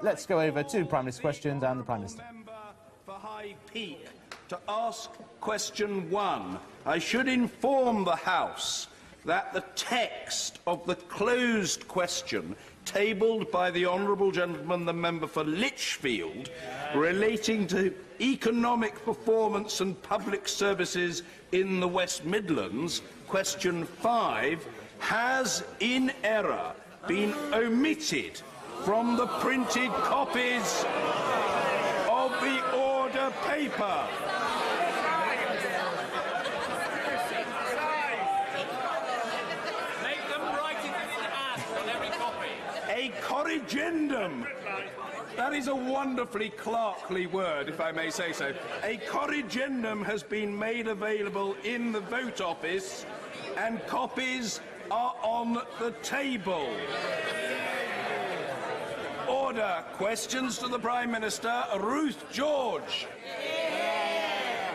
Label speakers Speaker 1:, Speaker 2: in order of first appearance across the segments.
Speaker 1: let's go over to Prime Minister's questions and the Prime Minister.
Speaker 2: Member for High Peak to ask question 1. I should inform the House that the text of the closed question tabled by the honourable gentleman, the member for Lichfield, relating to economic performance and public services in the West Midlands, question 5, has in error been omitted from the printed copies of the order paper.
Speaker 3: Make them write it in ads on every copy.
Speaker 2: A corrigendum. That is a wonderfully clerkly word, if I may say so. A corrigendum has been made available in the vote office, and copies are on the table. Order. Questions to the Prime Minister. Ruth George.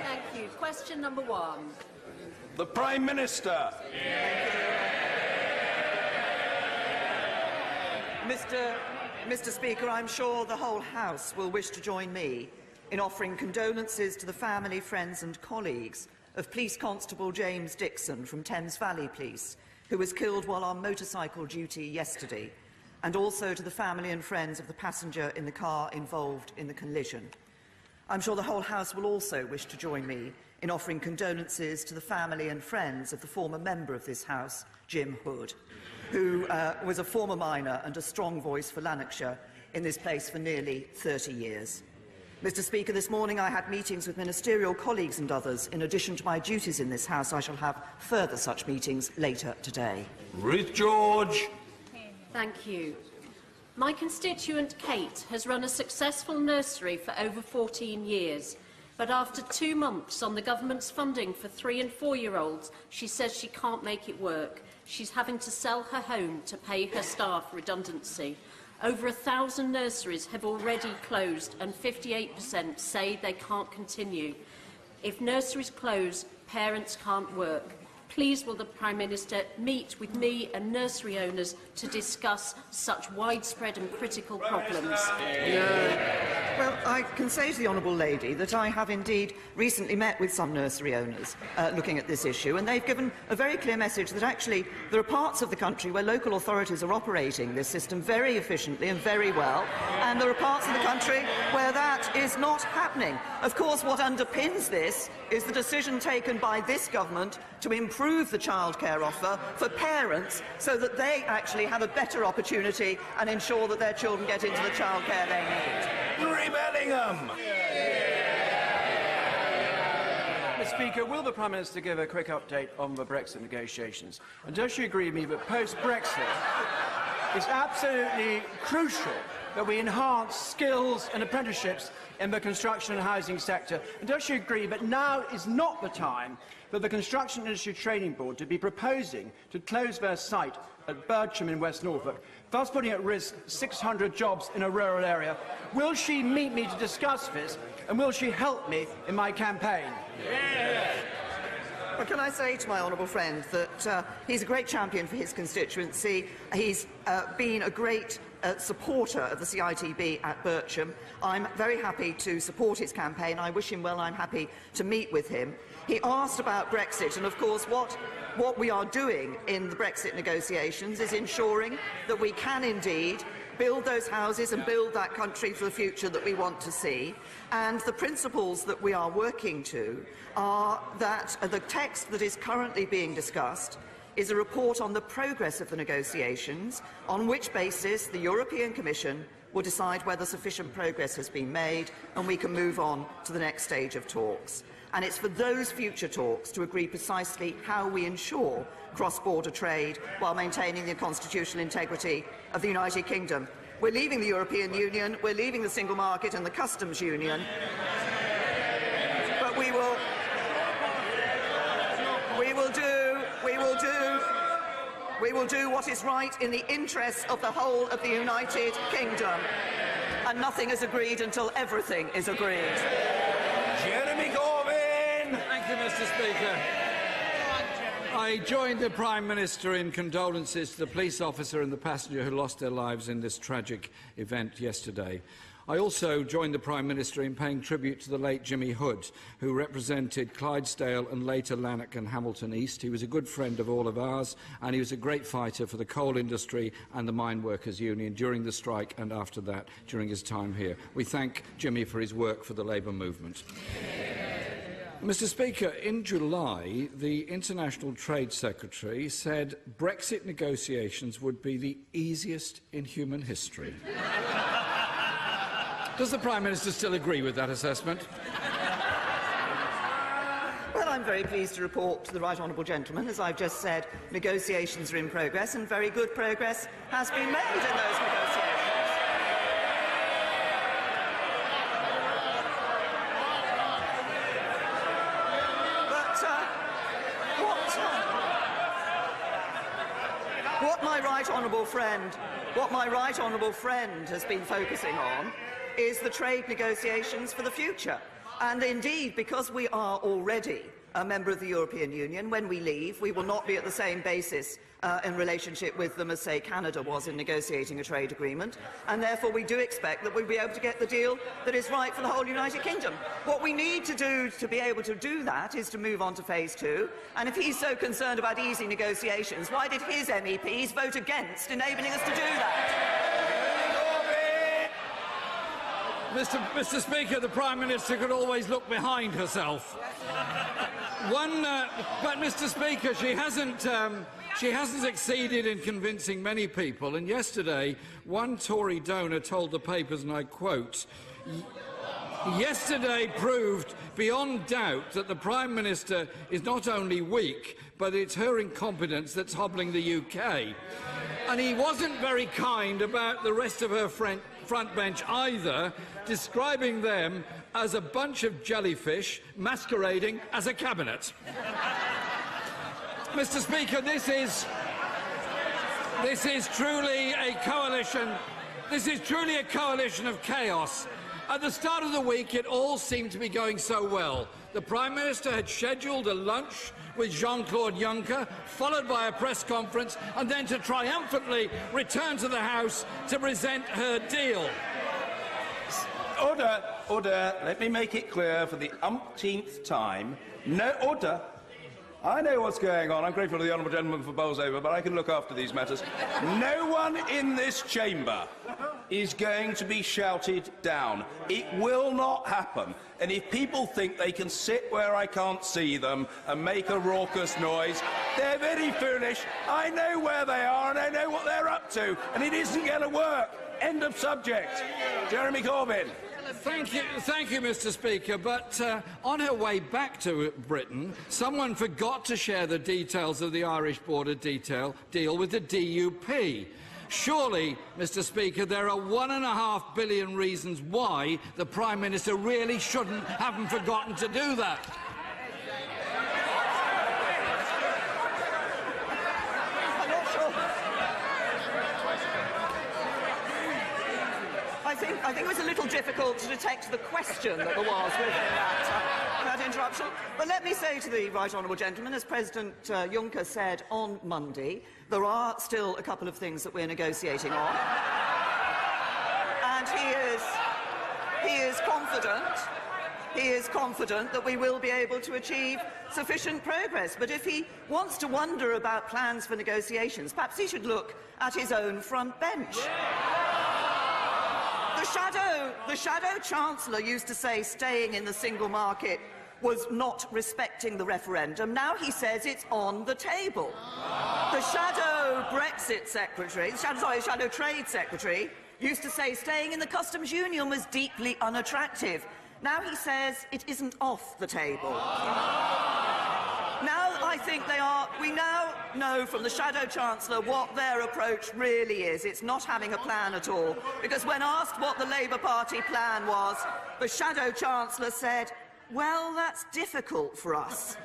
Speaker 4: Thank you. Question number 1.
Speaker 2: The Prime Minister.
Speaker 5: Mr. Speaker, I'm sure the whole House will wish to join me in offering condolences to the family, friends and colleagues of Police Constable James Dixon from Thames Valley Police, who was killed while on motorcycle duty yesterday, and also to the family and friends of the passenger in the car involved in the collision. I'm sure the whole House will also wish to join me in offering condolences to the family and friends of the former member of this House, Jim Hood, who was a former miner and a strong voice for Lanarkshire in this place for nearly 30 years. Mr. Speaker, this morning I had meetings with ministerial colleagues and others. In addition to my duties in this House, I shall have further such meetings later today.
Speaker 2: Ruth George.
Speaker 4: Thank you. My constituent Kate has run a successful nursery for over 14 years, but after 2 months on the government's funding for 3- and 4-year-olds, she says she can't make it work. She's having to sell her home to pay her staff redundancy. Over 1,000 nurseries have already closed, and 58% say they can't continue. If nurseries close, parents can't work. Please will the Prime Minister meet with me and nursery owners to discuss such widespread and critical problems?
Speaker 5: Well, I can say to the Honourable Lady that I have indeed recently met with some nursery owners looking at this issue, and they've given a very clear message that actually there are parts of the country where local authorities are operating this system very efficiently and very well, and there are parts of the country where that is not happening. Of course, what underpins this is the decision taken by this government to improve the childcare offer for parents so that they actually have a better opportunity and ensure that their children get into the childcare they need.
Speaker 2: Marie Bellingham.
Speaker 6: Mr. Speaker, will the Prime Minister give a quick update on the Brexit negotiations? And does she agree with me that post-Brexit it's absolutely crucial that we enhance skills and apprenticeships in the construction and housing sector? And does she agree that now is not the time for the Construction Industry Training Board to be proposing to close their site at Bircham in West Norfolk, thus putting at risk 600 jobs in a rural area? Will she meet me to discuss this, and will she help me in my campaign?
Speaker 5: Well, can I say to my honourable friend that he's a great champion for his constituency. He's been a great supporter of the CITB at Bircham. I'm very happy to support his campaign. I wish him well. I'm happy to meet with him. He asked about Brexit, and of course what we are doing in the Brexit negotiations is ensuring that we can indeed build those houses and build that country for the future that we want to see. And the principles that we are working to are that the text that is currently being discussed is a report on the progress of the negotiations, on which basis the European Commission will decide whether sufficient progress has been made and we can move on to the next stage of talks. And it's for those future talks to agree precisely how we ensure cross-border trade while maintaining the constitutional integrity of the United Kingdom. We're leaving the European Union, we're leaving the single market and the customs union, but we will do what is right in the interests of the whole of the United Kingdom. And nothing is agreed until everything is agreed.
Speaker 2: Jeremy Corbyn.
Speaker 7: Thank you, Mr. Speaker. I joined the Prime Minister in condolences to the police officer and the passenger who lost their lives in this tragic event yesterday. I also joined the Prime Minister in paying tribute to the late Jimmy Hood, who represented Clydesdale and later Lanark and Hamilton East. He was a good friend of all of ours, and he was a great fighter for the coal industry and the Mine Workers Union during the strike and after that, during his time here. We thank Jimmy for his work for the Labour movement. Mr. Speaker, in July, the International Trade Secretary said Brexit negotiations would be the easiest in human history. Does the Prime Minister still agree with that assessment?
Speaker 5: Well, I'm very pleased to report to the Right Honourable Gentleman, as I've just said, negotiations are in progress and very good progress has been made in those negotiations. What my right honourable friend has been focusing on is the trade negotiations for the future. And indeed, because we are already a member of the European Union, when we leave, we will not be at the same basis in relationship with them as, say, Canada was in negotiating a trade agreement, and therefore we do expect that we'll be able to get the deal that is right for the whole United Kingdom. What we need to do to be able to do that is to move on to phase 2, and if he's so concerned about easy negotiations, why did his MEPs vote against enabling us to do that?
Speaker 7: Mr. Speaker, the Prime Minister could always look behind herself. But, Mr. Speaker, she hasn't succeeded in convincing many people, and yesterday one Tory donor told the papers, and I quote, "Yesterday proved beyond doubt that the Prime Minister is not only weak, but it's her incompetence that's hobbling the UK." And he wasn't very kind about the rest of her front bench either, describing them as a bunch of jellyfish masquerading as a cabinet. Mr. Speaker, this is truly a coalition. This is truly a coalition of chaos. At the start of the week, it all seemed to be going so well. The Prime Minister had scheduled a lunch with Jean-Claude Juncker, followed by a press conference, and then to triumphantly return to the House to present her deal.
Speaker 2: Order, order. Let me make it clear for the umpteenth time. No order. I know what's going on. I'm grateful to the honourable gentleman for bowls over, but I can look after these matters. No one in this chamber is going to be shouted down. It will not happen. And if people think they can sit where I can't see them and make a raucous noise, they're very foolish. I know where they are and I know what they're up to, and it isn't going to work. End of subject. Jeremy Corbyn.
Speaker 7: Thank you, Mr. Speaker. But on her way back to Britain, someone forgot to share the details of the Irish border deal with the DUP. Surely, Mr. Speaker, there are 1.5 billion reasons why the Prime Minister really shouldn't have forgotten to do that.
Speaker 5: I think it was a little difficult to detect the question that there was within that interruption. But let me say to the Right Honourable Gentleman, as President Juncker said on Monday, there are still a couple of things that we're negotiating on. And he is confident that we will be able to achieve sufficient progress. But if he wants to wonder about plans for negotiations, perhaps he should look at his own front bench. The Shadow Chancellor used to say staying in the single market was not respecting the referendum. Now he says it's on the table. The Shadow Brexit Secretary, Shadow Trade Secretary, used to say staying in the customs union was deeply unattractive. Now he says it isn't off the table. Now I think we now know from the Shadow Chancellor what their approach really is. It's not having a plan at all. Because when asked what the Labour Party plan was, the Shadow Chancellor said, well, that's difficult for us.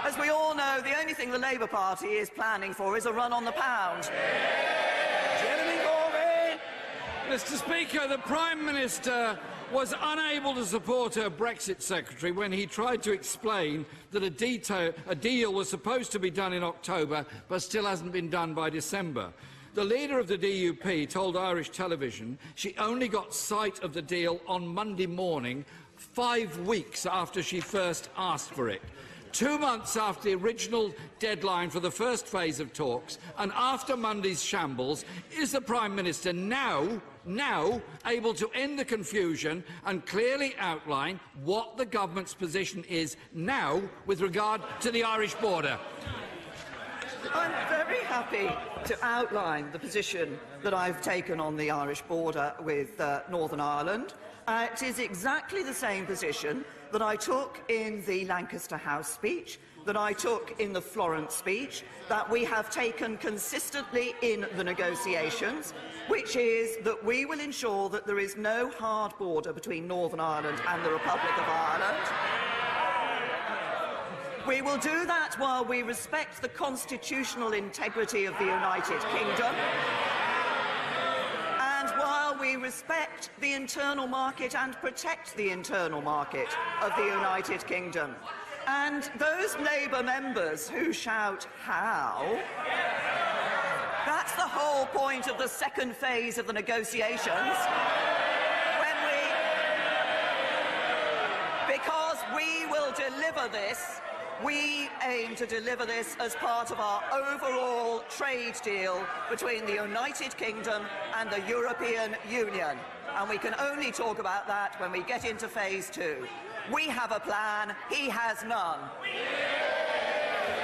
Speaker 5: As we all know, the only thing the Labour Party is planning for is a run on the pound.
Speaker 7: Mr. Speaker, the Prime Minister was unable to support her Brexit secretary when he tried to explain that a deal was supposed to be done in October but still hasn't been done by December. The leader of the DUP told Irish television she only got sight of the deal on Monday morning, 5 weeks after she first asked for it. 2 months after the original deadline for the first phase of talks, and after Monday's shambles, is the Prime Minister now able to end the confusion and clearly outline what the government's position is now with regard to the Irish border?
Speaker 5: I'm very happy to outline the position that I've taken on the Irish border with Northern Ireland. It is exactly the same position that I took in the Lancaster House speech, that I took in the Florence speech, that we have taken consistently in the negotiations, which is that we will ensure that there is no hard border between Northern Ireland and the Republic of Ireland. We will do that while we respect the constitutional integrity of the United Kingdom and while we respect the internal market and protect the internal market of the United Kingdom. And those Labour members who shout, "How?" that's the whole point of the second phase of the negotiations. Because we will deliver this. We aim to deliver this as part of our overall trade deal between the United Kingdom and the European Union. And we can only talk about that when we get into phase 2. We have a plan, he has none.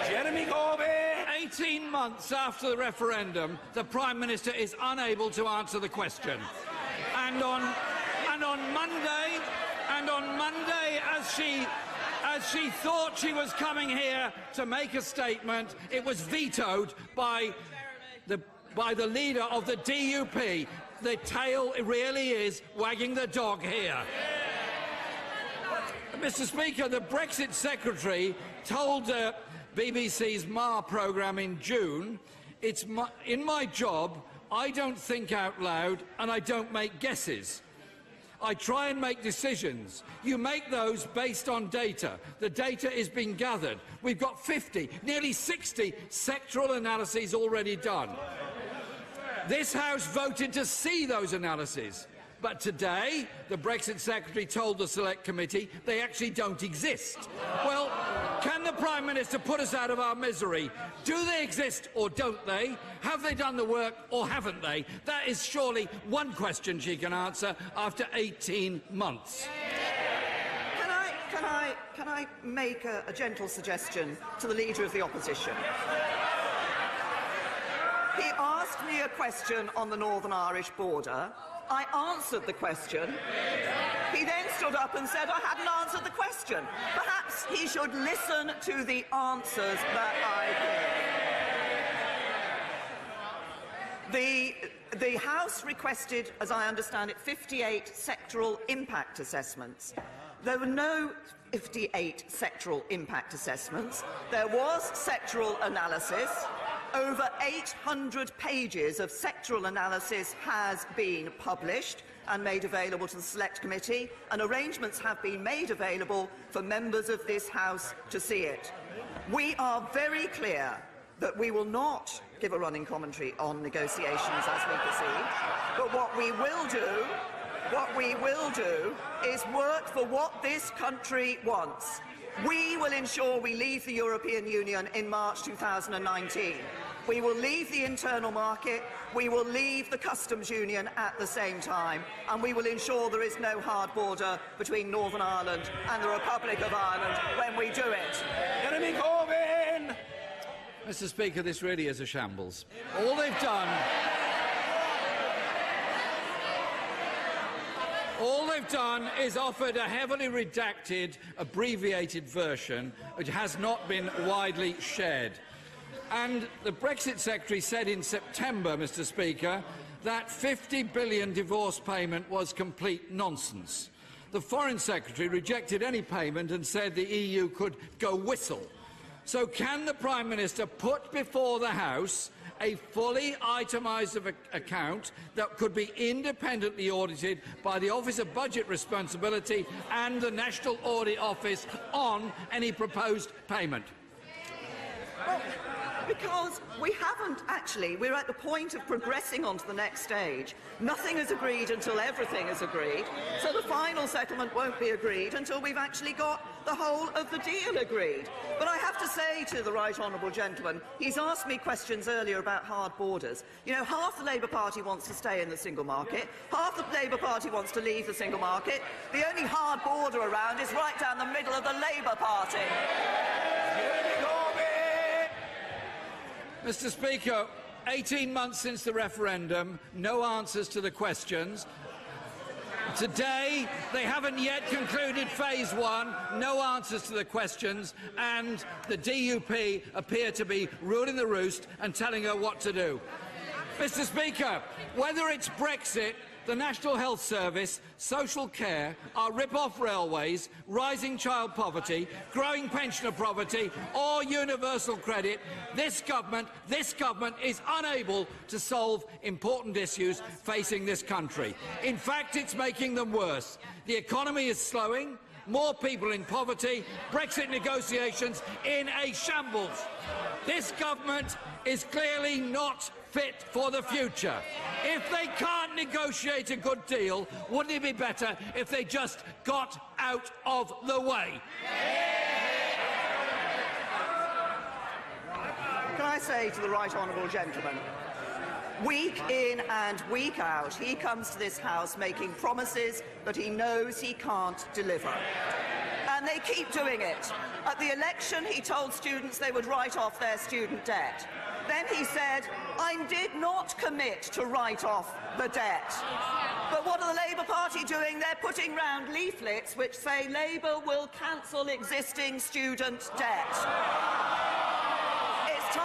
Speaker 2: Jeremy Corbyn!
Speaker 7: 18 months after the referendum, the Prime Minister is unable to answer the question. And on Monday, as she thought she was coming here to make a statement, it was vetoed by the leader of the DUP. The tail really is wagging the dog here. Mr. Speaker, the Brexit Secretary told BBC's Ma programme in June, in my job, I don't think out loud and I don't make guesses. I try and make decisions. You make those based on data. The data is being gathered. We've got 50, nearly 60 sectoral analyses already done. This House voted to see those analyses. But today, the Brexit Secretary told the Select Committee they actually don't exist. Well, can the Prime Minister put us out of our misery? Do they exist or don't they? Have they done the work or haven't they? That is surely one question she can answer after 18 months.
Speaker 5: Can I make a gentle suggestion to the Leader of the Opposition? He asked me a question on the Northern Irish border. I answered the question. He then stood up and said I hadn't answered the question. Perhaps he should listen to the answers that I give. The House requested, as I understand it, 58 sectoral impact assessments. There were no 58 sectoral impact assessments. There was sectoral analysis. Over 800 pages of sectoral analysis has been published and made available to the Select Committee, and arrangements have been made available for members of this House to see it. We are very clear that we will not give a running commentary on negotiations as we proceed, but what we will do is work for what this country wants. We will ensure we leave the European Union in March 2019. We will leave the internal market, we will leave the customs union at the same time, and we will ensure there is no hard border between Northern Ireland and the Republic of Ireland when we do it.
Speaker 2: Jeremy Corbyn!
Speaker 7: Mr. Speaker, this really is a shambles. All they've done is offered a heavily redacted, abbreviated version which has not been widely shared. And the Brexit Secretary said in September, Mr. Speaker, that £50 billion divorce payment was complete nonsense. The Foreign Secretary rejected any payment and said the EU could go whistle. So can the Prime Minister put before the House a fully itemised account that could be independently audited by the Office of Budget Responsibility and the National Audit Office on any proposed payment?
Speaker 5: Well, because we haven't actually. We're at the point of progressing on to the next stage. Nothing is agreed until everything is agreed. So the final settlement won't be agreed until we've actually got the whole of the deal agreed. But I have to say to the right honourable gentleman, he's asked me questions earlier about hard borders. You know, half the Labour Party wants to stay in the single market, half the Labour Party wants to leave the single market. The only hard border around is right down the middle of the Labour Party.
Speaker 7: Mr. Speaker, 18 months since the referendum, no answers to the questions. Today, they haven't yet concluded phase one, no answers to the questions, and the DUP appear to be ruling the roost and telling her what to do. Mr. Speaker, whether it's Brexit, the National Health Service, social care, our rip-off railways, rising child poverty, growing pensioner poverty or universal credit, this government is unable to solve important issues facing this country. In fact, it's making them worse. The economy is slowing, more people in poverty, Brexit negotiations in a shambles. This government is clearly not fit for the future. If they can't negotiate a good deal, wouldn't it be better if they just got out of the way?
Speaker 5: Can I say to the right honourable gentleman, week in and week out, he comes to this House making promises that he knows he can't deliver. And they keep doing it. At the election, he told students they would write off their student debt. Then he said, I did not commit to write off the debt. But what are the Labour Party doing? They're putting round leaflets which say Labour will cancel existing student debt. It's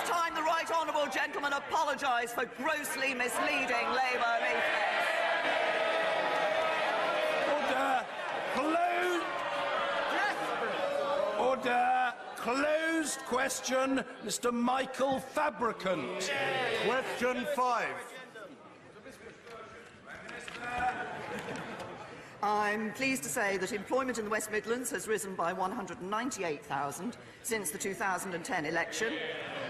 Speaker 5: time the right honourable gentleman apologise for grossly misleading Labour leaflets.
Speaker 2: Order. Order. Closed question, Mr. Michael Fabricant.
Speaker 8: Question 5.
Speaker 5: I'm pleased to say that employment in the West Midlands has risen by 198,000 since the 2010 election.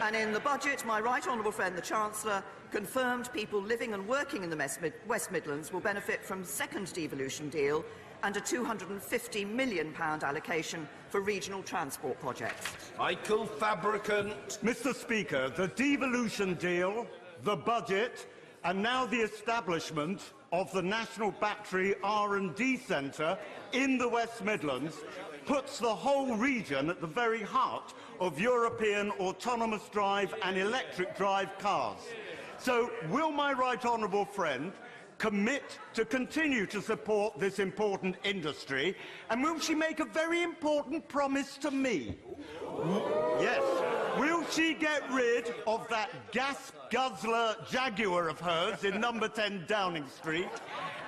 Speaker 5: And in the budget, my right honourable friend, the Chancellor, confirmed people living and working in the West Midlands will benefit from second devolution deal and a £250 million allocation for regional transport projects.
Speaker 2: Michael Fabricant.
Speaker 8: Mr. Speaker, the devolution deal, the budget, and now the establishment of the National Battery R&D Centre in the West Midlands puts the whole region at the very heart of European autonomous drive and electric drive cars. So will my right honourable friend commit to continue to support this important industry, and will she make a very important promise to me? Yes. Will she get rid of that gas guzzler Jaguar of hers in number 10 Downing Street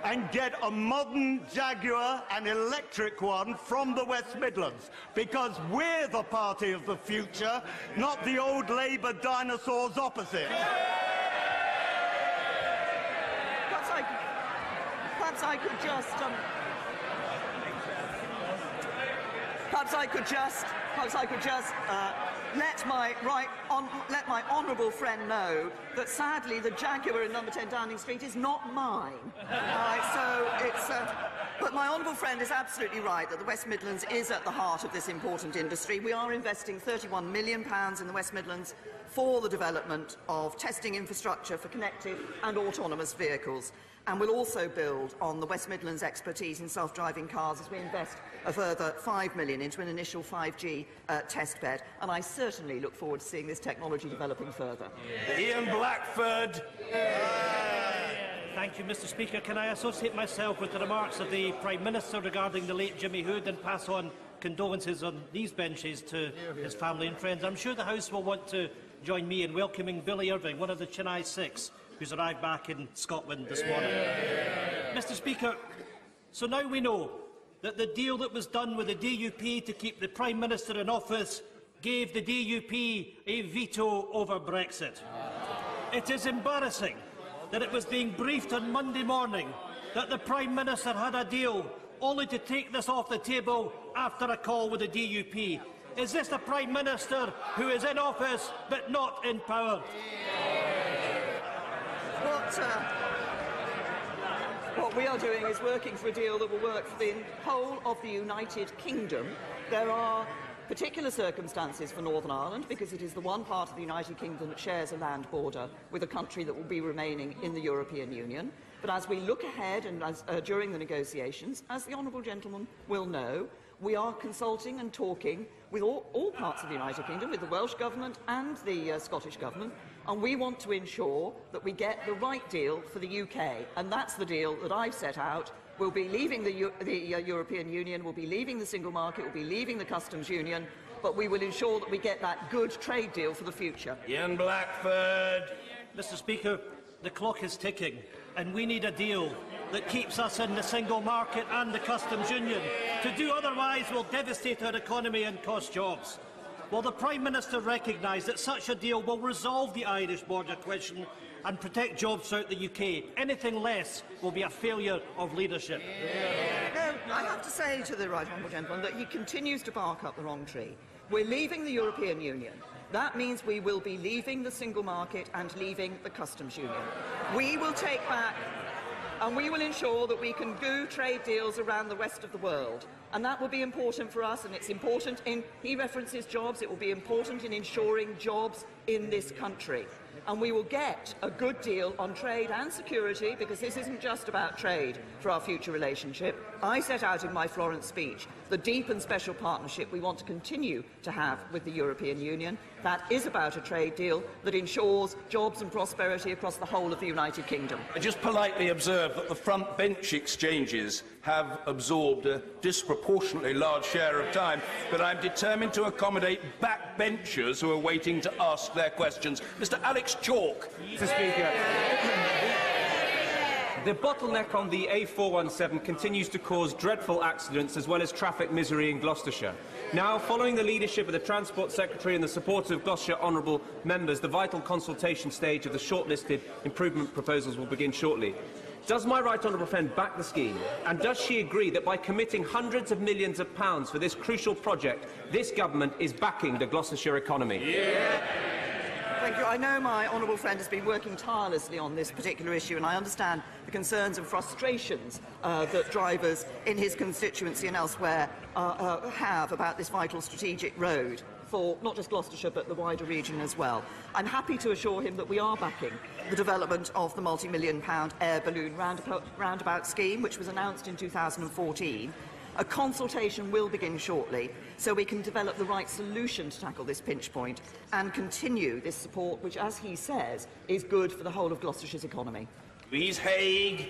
Speaker 8: and get a modern Jaguar, an electric one, from the West Midlands? Because we're the party of the future, not the old Labour dinosaurs opposite.
Speaker 5: Perhaps I could just let my honourable friend know that sadly the Jaguar in number 10 Downing Street is not mine. But my honourable friend is absolutely right that the West Midlands is at the heart of this important industry. We are investing £31 million in the West Midlands for the development of testing infrastructure for connected and autonomous vehicles. And we'll also build on the West Midlands' expertise in self-driving cars as we invest a further £5 million into an initial 5G test bed. And I certainly look forward to seeing this technology developing further.
Speaker 2: Ian Blackford.
Speaker 9: Thank you, Mr. Speaker. Can I associate myself with the remarks of the Prime Minister regarding the late Jimmy Hood and pass on condolences on these benches to his family and friends? I'm sure the House will want to join me in welcoming Billy Irving, one of the Chennai Six, who's arrived back in Scotland this morning. Mr. Speaker, so now we know that the deal that was done with the DUP to keep the Prime Minister in office gave the DUP a veto over Brexit. It is embarrassing that it was being briefed on Monday morning that the Prime Minister had a deal, only to take this off the table after a call with the DUP. Is this the Prime Minister who is in office but not in power?
Speaker 5: What we are doing is working for a deal that will work for the whole of the United Kingdom. There are particular circumstances for Northern Ireland because it is the one part of the United Kingdom that shares a land border with a country that will be remaining in the European Union. But as we look ahead and during the negotiations, as the honourable gentleman will know, we are consulting and talking with all parts of the United Kingdom, with the Welsh Government and the Scottish Government, and we want to ensure that we get the right deal for the UK. And that's the deal that I've set out. We'll be leaving the European Union, we'll be leaving the single market, we'll be leaving the customs union, but we will ensure that we get that good trade deal for the future.
Speaker 2: Ian Blackford.
Speaker 9: Mr. Speaker, the clock is ticking, and we need a deal that keeps us in the single market and the customs union. To do otherwise will devastate our economy and cost jobs. Will the Prime Minister recognise that such a deal will resolve the Irish border question and protect jobs throughout the UK? Anything less will be a failure of leadership.
Speaker 5: I have to say to the right honourable gentleman that he continues to bark up the wrong tree. We're leaving the European Union. That means we will be leaving the single market and leaving the customs union. We will take back and we will ensure that we can do trade deals around the rest of the world. And that will be important for us, and it's important in, he references jobs, it will be important in ensuring jobs in this country. And we will get a good deal on trade and security, because this isn't just about trade for our future relationship. I set out in my Florence speech the deep and special partnership we want to continue to have with the European Union. That is about a trade deal that ensures jobs and prosperity across the whole of the United Kingdom.
Speaker 2: I just politely observe that the front bench exchanges have absorbed a disproportionately large share of time, but I'm determined to accommodate backbenchers who are waiting to ask their questions. Mr. Alex Chalk.
Speaker 10: Mr. Speaker, the bottleneck on the A417 continues to cause dreadful accidents as well as traffic misery in Gloucestershire. Now, following the leadership of the Transport Secretary and the support of Gloucestershire honourable members, the vital consultation stage of the shortlisted improvement proposals will begin shortly. Does my right honourable friend back the scheme? And does she agree that by committing hundreds of millions of pounds for this crucial project, this government is backing the Gloucestershire economy?
Speaker 2: Yeah.
Speaker 5: Thank you. I know my honourable friend has been working tirelessly on this particular issue, and I understand the concerns and frustrations that drivers in his constituency and elsewhere have about this vital strategic road for not just Gloucestershire but the wider region as well. I'm happy to assure him that we are backing the development of the multi-million-pound air balloon roundabout scheme, which was announced in 2014. A consultation will begin shortly, so we can develop the right solution to tackle this pinch point and continue this support, which, as he says, is good for the whole of Gloucestershire's economy.
Speaker 2: Louise Haigh.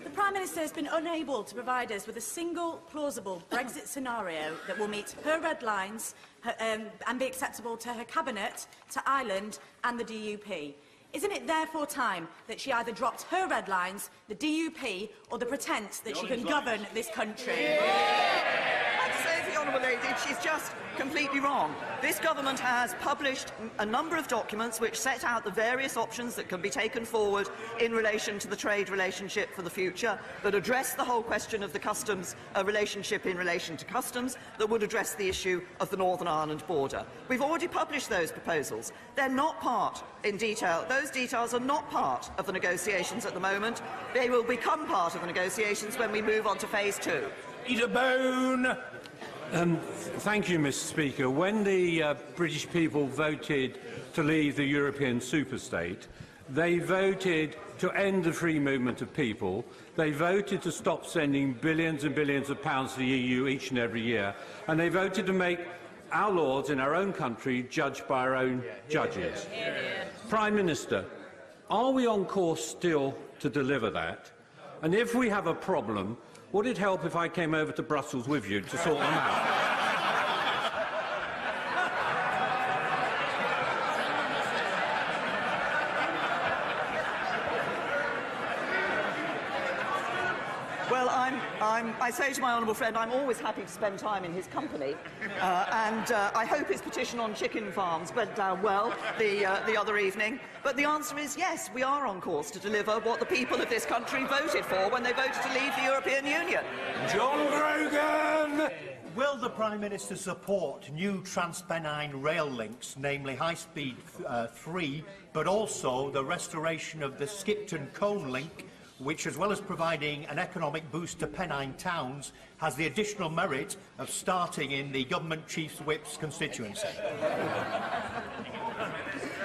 Speaker 11: The Prime Minister has been unable to provide us with a single plausible Brexit scenario that will meet her red lines and be acceptable to her Cabinet, to Ireland and the DUP. Isn't it therefore time that she either dropped her red lines, the DUP, or the pretence that she can govern this country?
Speaker 5: I'd say to the honourable lady, she's just completely wrong. This government has published a number of documents which set out the various options that can be taken forward in relation to the trade relationship for the future, that address the whole question of the customs relationship in relation to customs, that would address the issue of the Northern Ireland border. We've already published those proposals. They're not part, in detail, those details are not part of the negotiations at the moment. They will become part of the negotiations when we move on to phase 2.
Speaker 2: Peter Bone.
Speaker 12: Thank you, Mr. Speaker. When the British people voted to leave the European superstate, they voted to end the free movement of people. They voted to stop sending billions and billions of pounds to the EU each and every year. And they voted to make our laws in our own country judged by our own judges. Prime Minister, are we on course still to deliver that? And if we have a problem, would it help if I came over to Brussels with you to sort them out?
Speaker 5: Well, I say to my honourable friend, I'm always happy to spend time in his company, and I hope his petition on chicken farms went down well the other evening. But the answer is yes, we are on course to deliver what the people of this country voted for when they voted to leave the European Union.
Speaker 2: John Grogan!
Speaker 13: Will the Prime Minister support new Transpennine rail links, namely High Speed 3, but also the restoration of the Skipton-Colne link, which, as well as providing an economic boost to Pennine towns, has the additional merit of starting in the Government Chief Whip's constituency?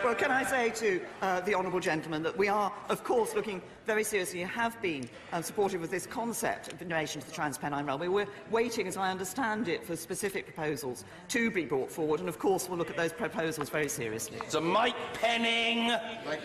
Speaker 5: Well, can I say to the honourable gentleman that we are, of course, looking very seriously and have been supportive of this concept in relation to the Transpennine Railway. We're waiting, as I understand it, for specific proposals to be brought forward, and of course we'll look at those proposals very seriously.
Speaker 2: So Mike Penning.
Speaker 14: Thank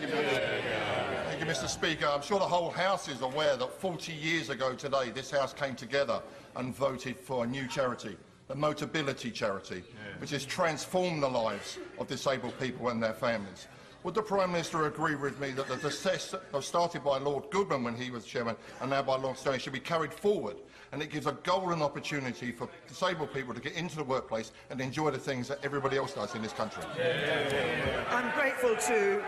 Speaker 14: you, Mr. Speaker. I'm sure the whole House is aware that 40 years ago today this House came together and voted for a new charity, the Motability charity, which has transformed the lives of disabled people and their families. Would the Prime Minister agree with me that the success started by Lord Goodman when he was Chairman and now by Lord Stoney should be carried forward, and it gives a golden opportunity for disabled people to get into the workplace and enjoy the things that everybody else does in this country?
Speaker 5: I'm grateful to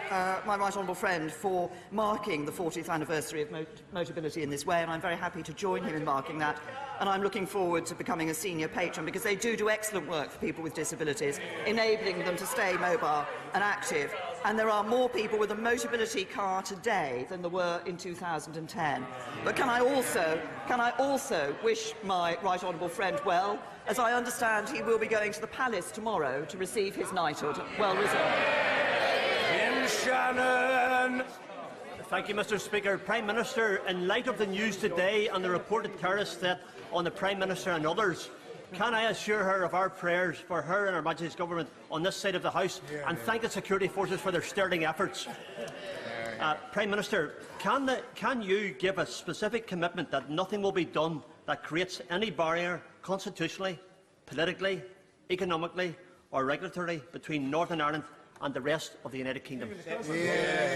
Speaker 5: my right honourable friend for marking the 40th anniversary of Motability in this way, and I'm very happy to join him in marking that. And I'm looking forward to becoming a senior patron, because they do excellent work for people with disabilities, enabling them to stay mobile and active. And there are more people with a Motability car today than there were in 2010. But can I also wish my right honourable friend well, as I understand he will be going to the Palace tomorrow to receive his knighthood. Well reserved.
Speaker 2: Jim Shannon.
Speaker 9: Thank you, Mr. Speaker. Prime Minister, in light of the news today and the reported terrorist threat on the Prime Minister and others, can I assure her of our prayers for her and Her Majesty's Government on this side of the House, and thank the security forces for their sterling efforts? Prime Minister, can you give a specific commitment that nothing will be done that creates any barrier constitutionally, politically, economically or regulatory between Northern Ireland and the rest of the United Kingdom?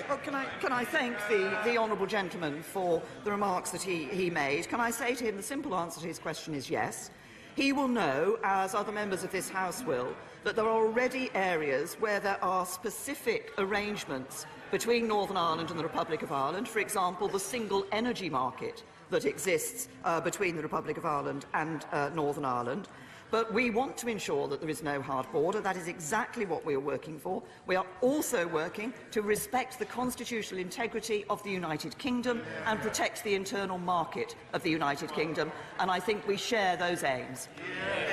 Speaker 5: Well, can I thank the honourable gentleman for the remarks that he made? Can I say to him the simple answer to his question is yes. He will know, as other members of this House will, that there are already areas where there are specific arrangements between Northern Ireland and the Republic of Ireland, for example, the single energy market that exists between the Republic of Ireland and Northern Ireland. But we want to ensure that there is no hard border. That is exactly what we are working for. We are also working to respect the constitutional integrity of the United Kingdom and protect the internal market of the United Kingdom, and I think we share those aims.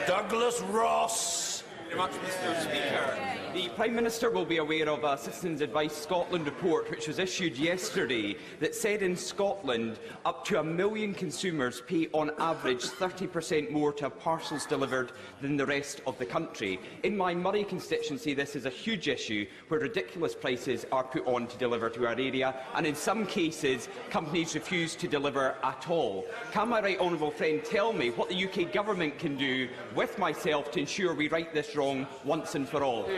Speaker 2: Douglas Ross.
Speaker 15: Very much, Mr. Speaker. The Prime Minister will be aware of a Citizens Advice Scotland report which was issued yesterday that said in Scotland up to 1 million consumers pay on average 30% more to have parcels delivered than the rest of the country. In my Murray constituency, this is a huge issue where ridiculous prices are put on to deliver to our area, and in some cases companies refuse to deliver at all. Can my right honourable friend tell me what the UK Government can do with myself to ensure we right this wrong once and for all?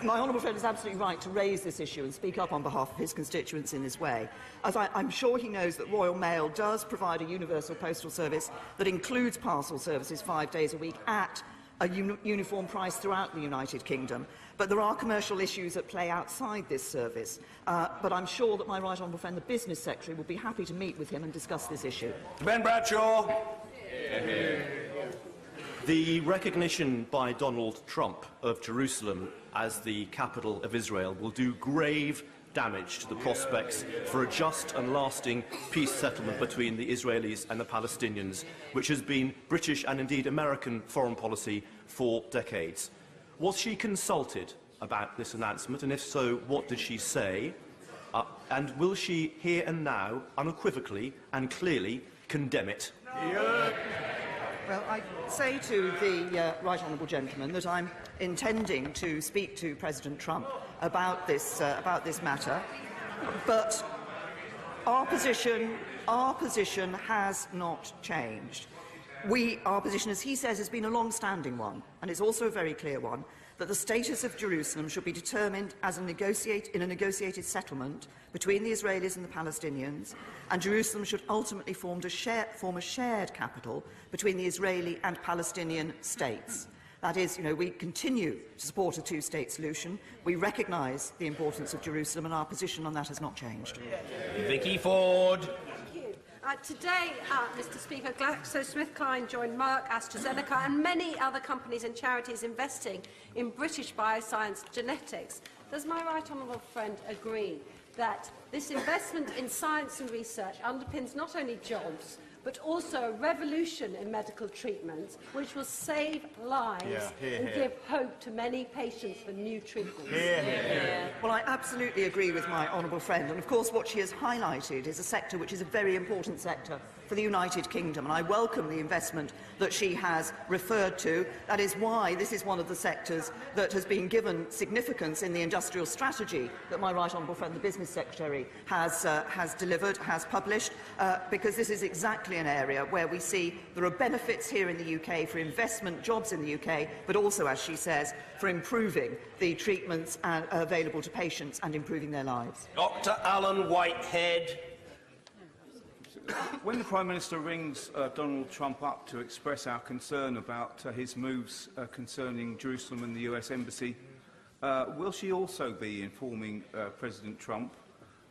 Speaker 5: My honourable friend is absolutely right to raise this issue and speak up on behalf of his constituents in this way. As I'm sure he knows that Royal Mail does provide a universal postal service that includes parcel services 5 days a week at a uniform price throughout the United Kingdom. But there are commercial issues at play outside this service. But I'm sure that my right honourable friend, the Business Secretary, will be happy to meet with him and discuss this issue.
Speaker 2: Ben Bradshaw.
Speaker 16: The recognition by Donald Trump of Jerusalem as the capital of Israel will do grave damage to the prospects for a just and lasting peace settlement between the Israelis and the Palestinians, which has been British and indeed American foreign policy for decades. Was she consulted about this announcement, and if so, what did she say? And will she here and now unequivocally and clearly condemn it?
Speaker 5: Well, I say to the right honourable gentleman that I'm intending to speak to President Trump about this matter, but our position has not changed. Our position, as he says, has been a long-standing one, and it's also a very clear one, that the status of Jerusalem should be determined as in a negotiated settlement between the Israelis and the Palestinians, and Jerusalem should ultimately form a shared capital between the Israeli and Palestinian states. That is, we continue to support a two-state solution. We recognise the importance of Jerusalem, and our position on that has not changed.
Speaker 2: Vicky Ford.
Speaker 17: Today, Mr Speaker, GlaxoSmithKline joined Merck, AstraZeneca and many other companies and charities investing in British bioscience genetics. Does my right honourable friend agree that this investment in science and research underpins not only jobs, but also a revolution in medical treatment, which will save lives and give hope to many patients for new treatments?
Speaker 5: Well, I absolutely agree with my honourable friend, and of course what she has highlighted is a sector which is a very important sector for the United Kingdom, and I welcome the investment that she has referred to. That is why this is one of the sectors that has been given significance in the industrial strategy that my right honourable friend, the Business Secretary, has delivered, has published, because this is exactly an area where we see there are benefits here in the UK for investment, jobs in the UK, but also, as she says, for improving the treatments available to patients and improving their lives.
Speaker 2: Dr. Alan Whitehead.
Speaker 18: When the Prime Minister rings Donald Trump up to express our concern about his moves concerning Jerusalem and the US Embassy, will she also be informing President Trump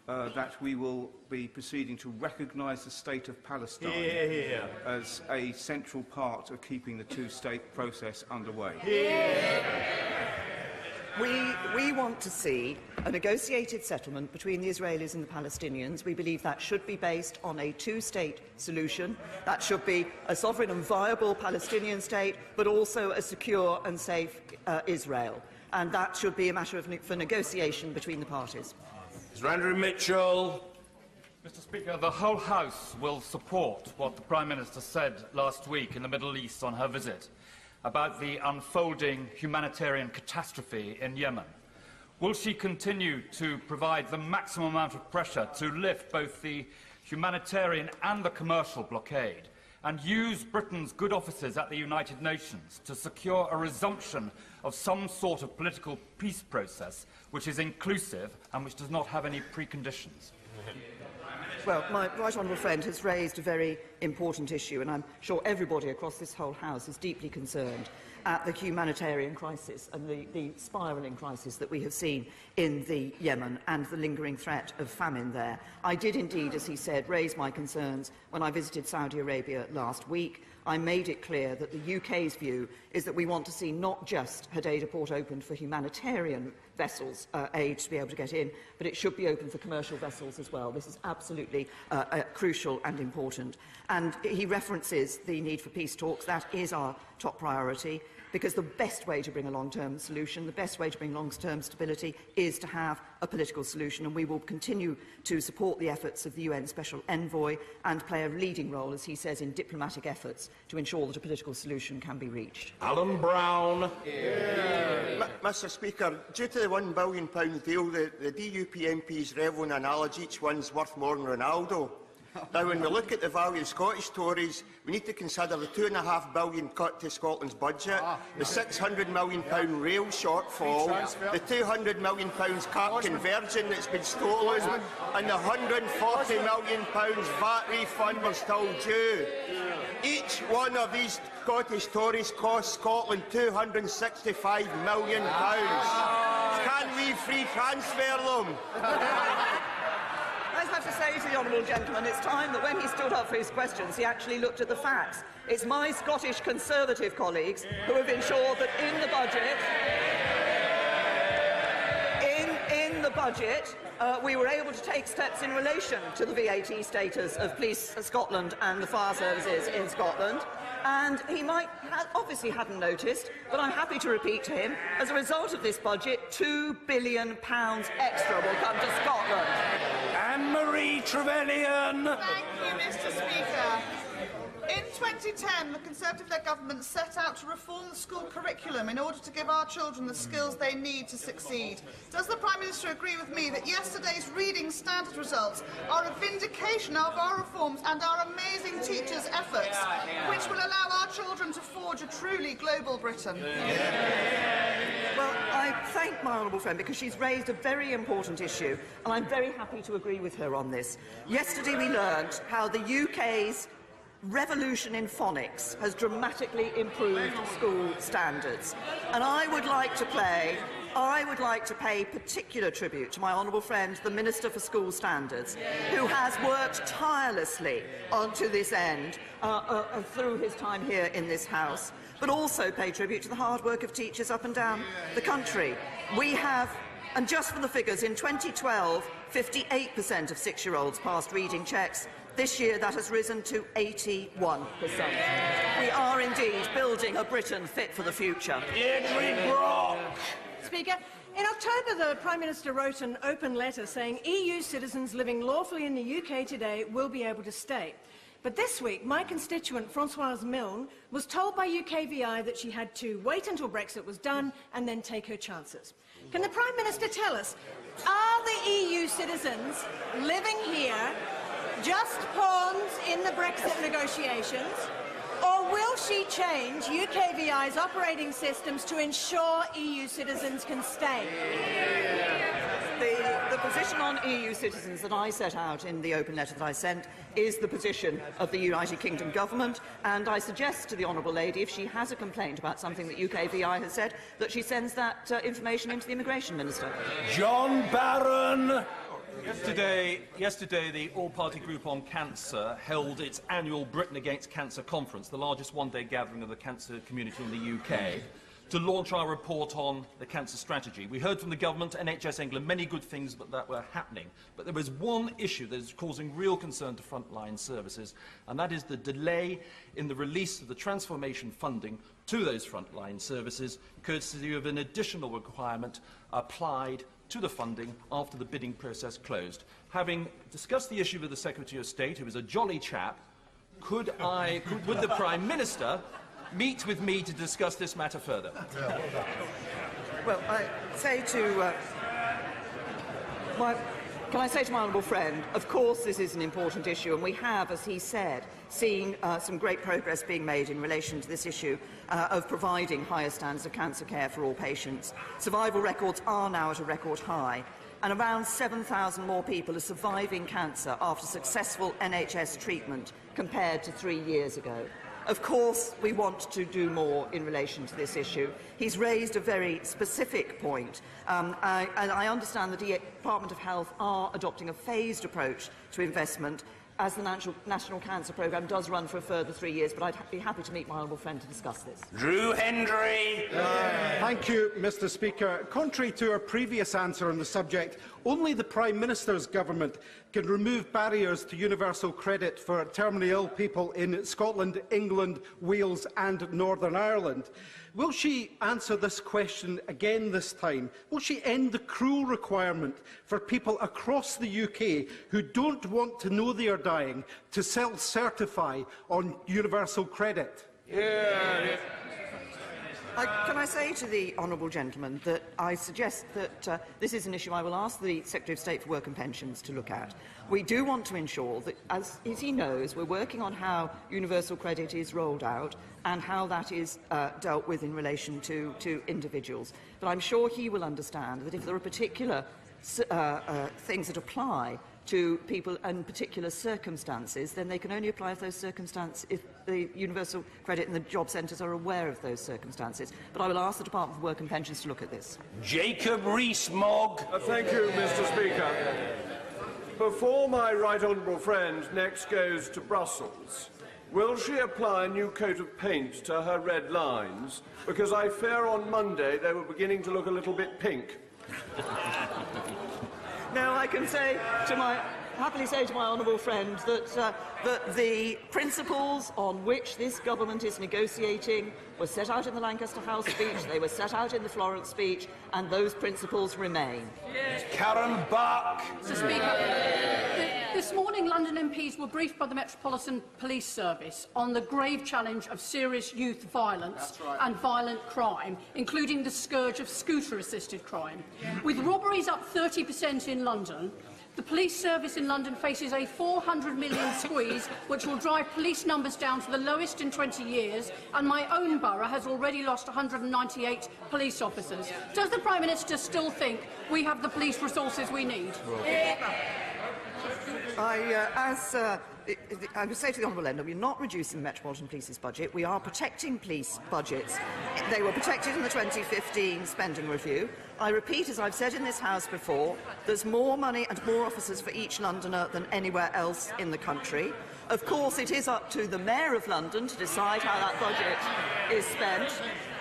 Speaker 18: that we will be proceeding to recognise the State of Palestine as a central part of keeping the two-state process underway?
Speaker 5: We want to see a negotiated settlement between the Israelis and the Palestinians. We believe that should be based on a two-state solution. That should be a sovereign and viable Palestinian state, but also a secure and safe Israel. And that should be a matter for negotiation between the parties.
Speaker 2: Mr. Andrew Mitchell.
Speaker 19: Mr Speaker, the whole House will support what the Prime Minister said last week in the Middle East on her visit about the unfolding humanitarian catastrophe in Yemen. Will she continue to provide the maximum amount of pressure to lift both the humanitarian and the commercial blockade, and use Britain's good offices at the United Nations to secure a resumption of some sort of political peace process which is inclusive and which does not have any preconditions?
Speaker 5: Well, my right honourable friend has raised a very important issue, and I'm sure everybody across this whole House is deeply concerned at the humanitarian crisis and the spiralling crisis that we have seen in the Yemen and the lingering threat of famine there. I did indeed, as he said, raise my concerns when I visited Saudi Arabia last week. I made it clear that the UK's view is that we want to see not just Hodeidah port opened for humanitarian vessels, aid to be able to get in, but it should be open for commercial vessels as well. This is absolutely crucial and important. And he references the need for peace talks. That is our top priority, because the best way to bring a long-term solution, the best way to bring long-term stability is to have a political solution, and we will continue to support the efforts of the UN Special Envoy and play a leading role, as he says, in diplomatic efforts to ensure that a political solution can be reached.
Speaker 2: Alan Brown.
Speaker 20: Mr Speaker, due to the £1 billion deal, the DUP MPs revel in a knowledge each one's worth more than Ronaldo. Now, when we look at the value of Scottish Tories, we need to consider the £2.5 billion cut to Scotland's budget, the £600 million rail shortfall, the £200 million car conversion that's been stolen, and the £140 million VAT refund we're still due. Each one of these Scottish Tories costs Scotland £265 million. Can we free transfer them?
Speaker 5: I have to say to the honourable gentleman, it's time that when he stood up for his questions, he actually looked at the facts. It's my Scottish Conservative colleagues who have ensured that in the budget, we were able to take steps in relation to the VAT status of Police Scotland and the fire services in Scotland. And he obviously hadn't noticed, but I'm happy to repeat to him, as a result of this budget, £2 billion extra will come to Scotland.
Speaker 2: Anne-Marie Trevelyan.
Speaker 21: Thank you, Mr Speaker. In 2010, the Conservative-led government set out to reform the school curriculum in order to give our children the skills they need to succeed. Does the Prime Minister agree with me that yesterday's reading standard results are a vindication of our reforms and our amazing teachers' efforts, which will allow our children to forge a truly global Britain?
Speaker 5: Well, I thank my honourable friend because she's raised a very important issue, and I'm very happy to agree with her on this. Yesterday we learned how the UK's revolution in phonics has dramatically improved school standards. And I would like to pay particular tribute to my honourable friend, the Minister for School Standards, who has worked tirelessly to this end through his time here in this House, but also pay tribute to the hard work of teachers up and down the country. We have, and just for the figures, in 2012, 58% of 6-year-olds passed reading checks. This year, that has risen to 81%. We are indeed building a Britain fit for the future.
Speaker 22: Speaker, in October, the Prime Minister wrote an open letter saying EU citizens living lawfully in the UK today will be able to stay. But this week, my constituent, Françoise Milne, was told by UKVI that she had to wait until Brexit was done and then take her chances. Can the Prime Minister tell us, are the EU citizens living here just pawns in the Brexit negotiations, or will she change UKVI's operating systems to ensure EU citizens can stay?
Speaker 5: The position on EU citizens that I set out in the open letter that I sent is the position of the United Kingdom government, and I suggest to the honourable lady, if she has a complaint about something that UKVI has said, that she sends that information into the Immigration Minister.
Speaker 23: John Barron. Yesterday, the All-Party Group on Cancer held its annual Britain Against Cancer conference, the largest one-day gathering of the cancer community in the UK, to launch our report on the cancer strategy. We heard from the government, NHS England, many good things that were happening, but there was one issue that is causing real concern to frontline services, and that is the delay in the release of the transformation funding to those frontline services, courtesy of an additional requirement applied to the funding after the bidding process closed. Having discussed the issue with the Secretary of State, who is a jolly chap, would the Prime Minister meet with me to discuss this matter further?
Speaker 5: Well, can I say to my honourable friend, of course this is an important issue, and we have, as he said, seen some great progress being made in relation to this issue of providing higher standards of cancer care for all patients. Survival records are now at a record high, and around 7,000 more people are surviving cancer after successful NHS treatment compared to 3 years ago. Of course, we want to do more in relation to this issue. He's raised a very specific point, and I understand that the Department of Health are adopting a phased approach to investment, as the National Cancer Programme does run for a further 3 years, but I'd be happy to meet my honourable friend to discuss this.
Speaker 2: Drew Hendry.
Speaker 24: Thank you, Mr Speaker. Contrary to our previous answer on the subject, only the Prime Minister's government can remove barriers to universal credit for terminally ill people in Scotland, England, Wales and Northern Ireland. Will she answer this question again this time? Will she end the cruel requirement for people across the UK who don't want to know they are dying to self-certify on universal credit?
Speaker 5: Can I say to the honourable gentleman that I suggest that this is an issue I will ask the Secretary of State for Work and Pensions to look at. We do want to ensure that, as he knows, we're working on how universal credit is rolled out and how that is dealt with in relation to individuals. But I'm sure he will understand that if there are particular things that apply to people in particular circumstances, then they can only apply if those circumstances, if the universal credit and the job centres are aware of those circumstances. But I will ask the Department for Work and Pensions to look at this.
Speaker 2: Jacob Rees-Mogg.
Speaker 25: Thank you, Mr Speaker. Before my right honourable friend next goes to Brussels, will she apply a new coat of paint to her red lines? Because I fear on Monday they were beginning to look a little bit pink.
Speaker 5: Now, I can happily say to my honourable friend that the principles on which this government is negotiating were set out in the Lancaster House speech, they were set out in the Florence speech, and those principles remain.
Speaker 2: Karen Buck.
Speaker 4: Mr. Speaker, the
Speaker 1: This morning, London MPs were briefed by the Metropolitan Police Service on the grave challenge of serious youth violence and violent crime, including the scourge of scooter-assisted crime. With robberies up 30% in London, the police service in London faces a £400 million squeeze, which will drive police numbers down to the lowest in 20 years, and my own borough has already lost 198 police officers. Does the Prime Minister still think we have the police resources we need?
Speaker 5: I would say to the Honourable Ender, we are not reducing the Metropolitan Police's budget. We are protecting police budgets. They were protected in the 2015 spending review. I repeat, as I've said in this House before, there's more money and more officers for each Londoner than anywhere else in the country. Of course, it is up to the Mayor of London to decide how that budget is spent.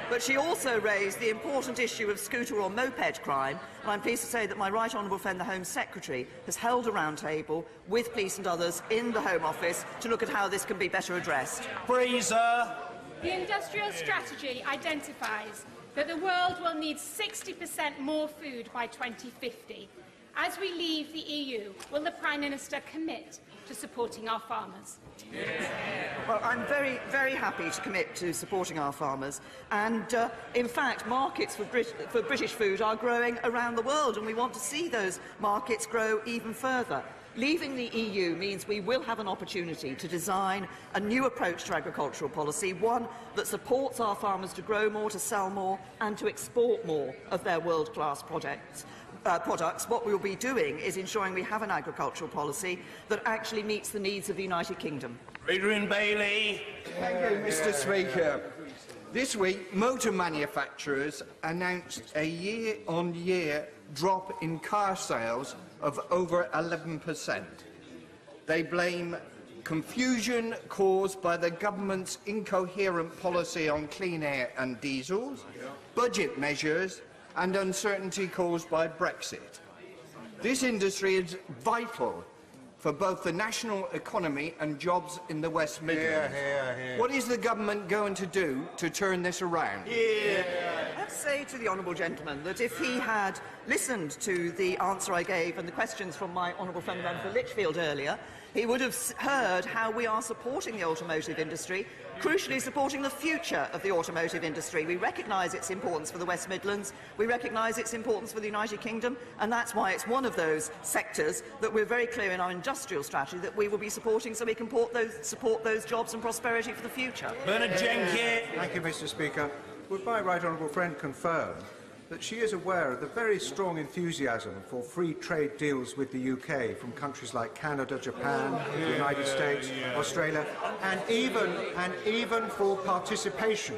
Speaker 5: But she also raised the important issue of scooter or moped crime, and I'm pleased to say that my right honourable friend, the Home Secretary, has held a roundtable with police and others in the Home Office to look at how this can be better addressed.
Speaker 2: Freezer.
Speaker 3: The industrial strategy identifies that the world will need 60% more food by 2050. As we leave the EU, will the Prime Minister commit to supporting our farmers?
Speaker 5: Well, I'm very, very happy to commit to supporting our farmers. And, in fact, markets for British food are growing around the world, and we want to see those markets grow even further. Leaving the EU means we will have an opportunity to design a new approach to agricultural policy, one that supports our farmers to grow more, to sell more, and to export more of their world-class products. What we will be doing is ensuring we have an agricultural policy that actually meets the needs of the United Kingdom.
Speaker 2: Reader in Bailey.
Speaker 6: Thank you, Mr. Speaker. This week, motor manufacturers announced a year-on-year drop in car sales of over 11%. They blame confusion caused by the government's incoherent policy on clean air and diesels, budget measures, and uncertainty caused by Brexit. This industry is vital for both the national economy and jobs in the West Midlands. What is the government going to do to turn this around?
Speaker 5: Let's say to the honourable gentleman that if he had listened to the answer I gave and the questions from my honourable friend Member Lichfield earlier, he would have heard how we are supporting the automotive industry, crucially supporting the future of the automotive industry. We recognise its importance for the West Midlands, we recognise its importance for the United Kingdom, and that's why it's one of those sectors that we're very clear in our industrial strategy that we will be supporting so we can support those jobs and prosperity for the future.
Speaker 2: Bernard Jenkins.
Speaker 7: Thank you, Mr. Speaker. Would my right honourable friend confirm that she is aware of the very strong enthusiasm for free trade deals with the UK from countries like Canada, Japan, the United States, Australia, and even for participation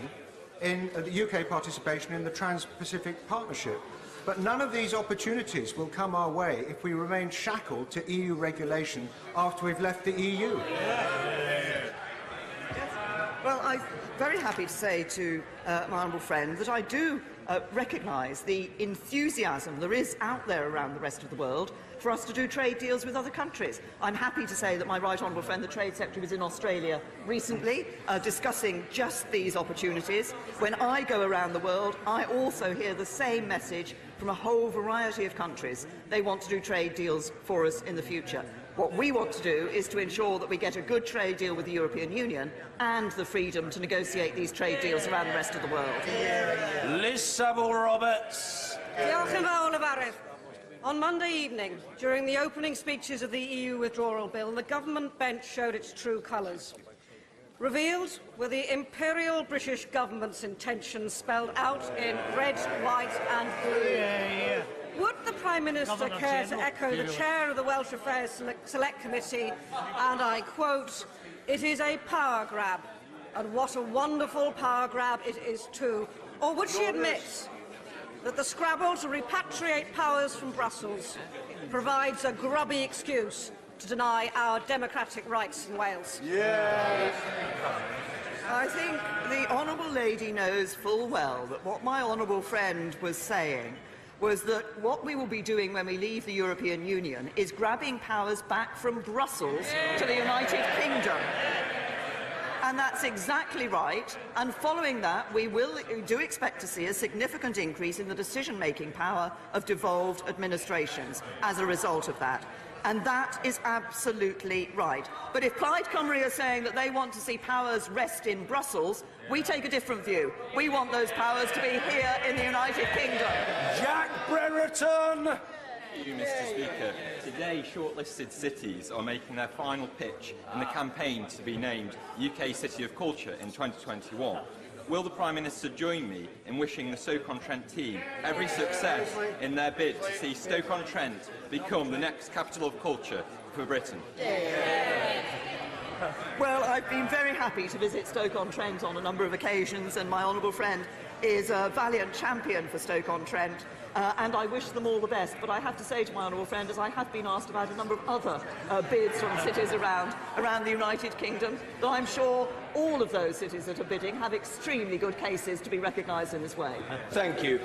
Speaker 7: in the UK participation in the Trans-Pacific Partnership? But none of these opportunities will come our way if we remain shackled to EU regulation after we've left the EU.
Speaker 5: Well, I'm very happy to say to my honourable friend that I do recognise the enthusiasm there is out there around the rest of the world for us to do trade deals with other countries. I'm happy to say that my right honourable friend, the Trade Secretary, was in Australia recently discussing just these opportunities. When I go around the world, I also hear the same message from a whole variety of countries. They want to do trade deals for us in the future. What we want to do is to ensure that we get a good trade deal with the European Union and the freedom to negotiate these trade deals around the rest of the world.
Speaker 2: Liz Saville-Roberts.
Speaker 8: On Monday evening, during the opening speeches of the EU withdrawal bill, the government bench showed its true colours. Revealed were the imperial British government's intentions spelled out in red, white and blue. Would the Prime Minister care to echo the chair of the Welsh Affairs Select Committee, and I quote, "It is a power grab, and what a wonderful power grab it is too," or would she admit that the scrabble to repatriate powers from Brussels provides a grubby excuse to deny our democratic rights in Wales?
Speaker 5: I think the honourable lady knows full well that what my honourable friend was saying was that what we will be doing when we leave the European Union is grabbing powers back from Brussels to the United Kingdom. And that's exactly right. And following that, we do expect to see a significant increase in the decision-making power of devolved administrations as a result of that. and that is absolutely right. But if Plaid Cymru are saying that they want to see powers rest in Brussels, we take a different view. We want those powers to be here in the United Kingdom.
Speaker 2: Jack Brereton!
Speaker 10: Thank you, Mr. Speaker. Today, shortlisted cities are making their final pitch in the campaign to be named UK City of Culture in 2021. Will the Prime Minister join me in wishing the Stoke-on-Trent team every success in their bid to see Stoke-on-Trent become the next capital of culture for Britain?
Speaker 5: Well, I've been very happy to visit Stoke-on-Trent on a number of occasions, and my honourable friend is a valiant champion for Stoke-on-Trent, and I wish them all the best. But I have to say to my honourable friend, as I have been asked about a number of other bids from cities around the United Kingdom, that I'm sure all of those cities that are bidding have extremely good cases to be recognised in this way.
Speaker 2: Thank you.